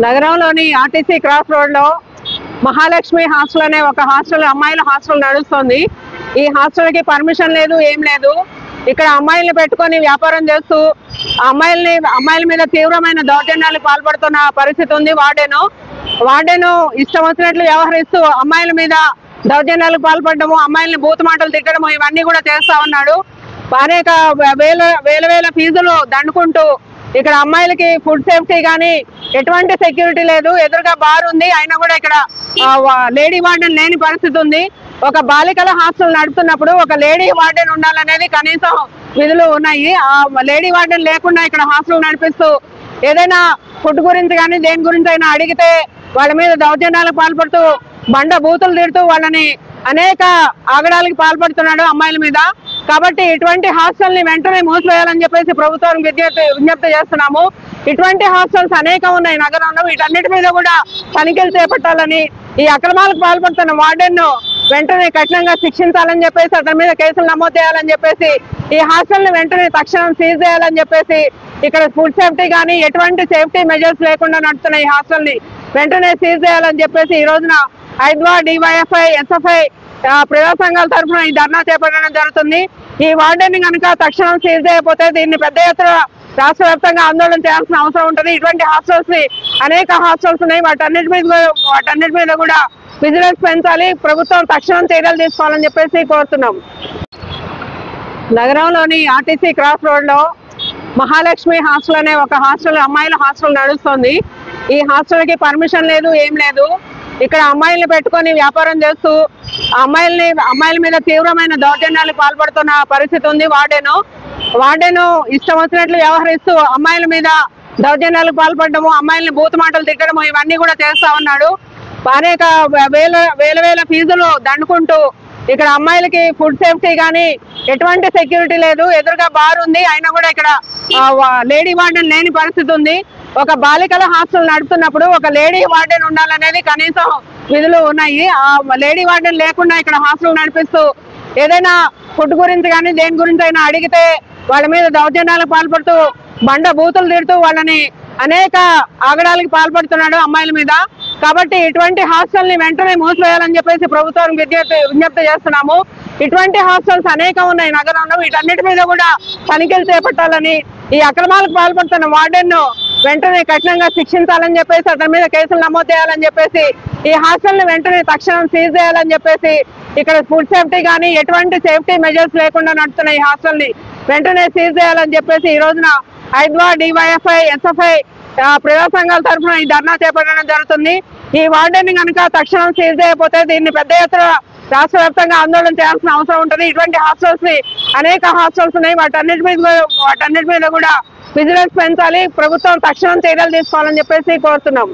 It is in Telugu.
నగరంలోని ఆర్టీసీ క్రాస్ రోడ్ లో మహాలక్ష్మి హాస్టల్ అనే ఒక హాస్టల్ అమ్మాయిల హాస్టల్ నడుస్తుంది. ఈ హాస్టల్ కి పర్మిషన్ లేదు, ఏం లేదు. ఇక్కడ అమ్మాయిల్ని పెట్టుకొని వ్యాపారం చేస్తూ అమ్మాయిల మీద తీవ్రమైన దౌర్జన్యాలకు పాల్పడుతున్న పరిస్థితి ఉంది. వార్డెను ఇష్టం వచ్చినట్లు వ్యవహరిస్తూ అమ్మాయిల మీద దౌర్జన్యాలకు పాల్పడము, అమ్మాయిల్ని బూతు మాటలు తిట్టడము ఇవన్నీ కూడా చేస్తా ఉన్నాడు. అనేక వేల ఫీజులు దండుకుంటూ ఇక్కడ అమ్మాయిలకి ఫుడ్ సేఫ్టీ కానీ ఎటువంటి సెక్యూరిటీ లేదు. ఎదురుగా బార్ ఉంది, అయినా కూడా ఇక్కడ లేడీ వార్డెన్ లేని పరిస్థితి ఉంది. ఒక బాలికల హాస్టల్ నడుపుతున్నప్పుడు ఒక లేడీ వార్డెన్ ఉండాలనేది కనీసం విధులు ఉన్నాయి. ఆ లేడీ వార్డెన్ లేకుండా ఇక్కడ హాస్టల్ నడిపిస్తూ ఏదైనా ఫుడ్ గురించి కానీ దేని గురించి అయినా అడిగితే వాళ్ళ మీద దౌర్జన్యాలకు పాల్పడుతూ బండ బూతులు తిడుతూ వాళ్ళని అనేక ఆగడాలకు పాల్పడుతున్నాడు అమ్మాయిల మీద. కాబట్టి ఇటువంటి హాస్టల్ ని వెంటనే మూసివేయాలని చెప్పేసి ప్రభుత్వానికి విజ్ఞప్తి చేస్తున్నాము. ఇటువంటి హాస్టల్స్ అనేకం ఉన్నాయి నగరంలో. వీటన్నిటి మీద కూడా తనిఖీలు చేపట్టాలని, ఈ అక్రమాలకు పాల్పడుతున్న వార్డెన్ ను వెంటనే కఠినంగా శిక్షించాలని చెప్పేసి, అతని మీద కేసులు నమోదు చేయాలని చెప్పేసి, ఈ హాస్టల్ ని వెంటనే తక్షణం సీజ్ చేయాలని చెప్పేసి, ఇక్కడ ఫుడ్ సేఫ్టీ కానీ ఎటువంటి సేఫ్టీ మెజర్స్ లేకుండా నడుస్తున్న ఈ హాస్టల్ ని వెంటనే సీజ్ చేయాలని చెప్పేసి ఈ రోజున హైద్వా, డివైఎఫ్ఐ, ఎస్ఎఫ్ఐ ప్రజా సంఘాల తరఫున ఈ ధర్నా చేపట్టడం జరుగుతుంది. ఈ వార్డెన్ ని కనుక తక్షణం సీజ్ చేయకపోతే దీన్ని పెద్ద ఎత్తున రాష్ట్ర వ్యాప్తంగా ఆందోళన చేయాల్సిన అవసరం ఉంటుంది. ఇటువంటి హాస్టల్స్ ని అనేక హాస్టల్స్ ఉన్నాయి. వాటన్నిటి మీద కూడా విజిలెన్స్ పెంచాలి. ప్రభుత్వం తక్షణం చర్యలు తీసుకోవాలని చెప్పేసి కోరుతున్నాం. నగరంలోని ఆర్టీసీ క్రాస్ రోడ్ లో మహాలక్ష్మి హాస్టల్ అనే ఒక హాస్టల్ అమ్మాయిల హాస్టల్ నడుస్తుంది. ఈ హాస్టల్ కి పర్మిషన్ లేదు, ఏం లేదు. ఇక్కడ అమ్మాయిల్ని పెట్టుకొని వ్యాపారం చేస్తూ అమ్మాయిల మీద తీవ్రమైన దౌర్జన్యాలకు పాల్పడుతున్న పరిస్థితి ఉంది. వార్డెను ఇష్టం వచ్చినట్లు వ్యవహరిస్తూ అమ్మాయిల మీద దౌర్జన్యాలకు పాల్పడము, అమ్మాయిల్ని బూతు మాటలు తిట్టడము ఇవన్నీ కూడా చేస్తా ఉన్నాడు. అనేక వేల ఫీజులు దండుకుంటూ ఇక్కడ అమ్మాయిలకి ఫుడ్ సేఫ్టీ కానీ ఎటువంటి సెక్యూరిటీ లేదు. ఎదురుగా బార్ ఉంది, అయినా కూడా ఇక్కడ లేడీ వార్డెన్ లేని పరిస్థితి ఉంది. ఒక బాలికల హాస్టల్ నడుపుతున్నప్పుడు ఒక లేడీ వార్డెన్ ఉండాలనేది కనీసం విధులు ఉన్నాయి. ఆ లేడీ వార్డెన్ లేకుండా ఇక్కడ హాస్టల్ నడిపిస్తూ ఏదైనా ఫుడ్ గురించి కానీ దేని గురించి అయినా అడిగితే వాళ్ళ మీద దౌర్జన్యాలకు పాల్పడుతూ బండ బూతులు తిడుతూ వాళ్ళని అనేక ఆగడాలకు పాల్పడుతున్నాడు అమ్మాయిల మీద. కాబట్టి ఇటువంటి హాస్టల్ ని వెంటనే మూసివేయాలని చెప్పేసి ప్రభుత్వానికి విజ్ఞప్తి చేస్తున్నాము. ఇటువంటి హాస్టల్స్ అనేకం ఉన్నాయి నగరంలో. వీటన్నిటి మీద కూడా తనిఖీలు చేపట్టాలని, ఈ అక్రమాలకు పాల్పడుతున్న వార్డెన్ ను వెంటనే కఠినంగా శిక్షించాలని చెప్పేసి, అతని మీద కేసులు నమోదు చేయాలని చెప్పేసి, ఈ హాస్టల్ ని వెంటనే తక్షణం సీజ్ చేయాలని చెప్పేసి, ఇక్కడ ఫుడ్ సేఫ్టీ కానీ ఎటువంటి సేఫ్టీ మెజర్స్ లేకుండా నడుస్తున్న ఈ హాస్టల్ ని వెంటనే సీజ్ చేయాలని చెప్పేసి ఈ రోజున హైద్వా, డివైఎఫ్ఐ, ఎస్ఎఫ్ఐ ప్రజా సంఘాల తరఫున ఈ ధర్నా చేపట్టడం జరుగుతుంది. ఈ వార్డెన్ ని కనుక తక్షణం సీజ్ చేయకపోతే దీన్ని పెద్ద ఎత్తున రాష్ట్ర వ్యాప్తంగా ఆందోళన చేయాల్సిన అవసరం ఉంటుంది. ఇటువంటి హాస్టల్స్ ని అనేక హాస్టల్స్ ఉన్నాయి. వాటన్నిటి మీద కూడా విజిలెన్స్ పెంచాలి. ప్రభుత్వం తక్షణం చర్యలు తీసుకోవాలని చెప్పేసి కోరుతున్నాం.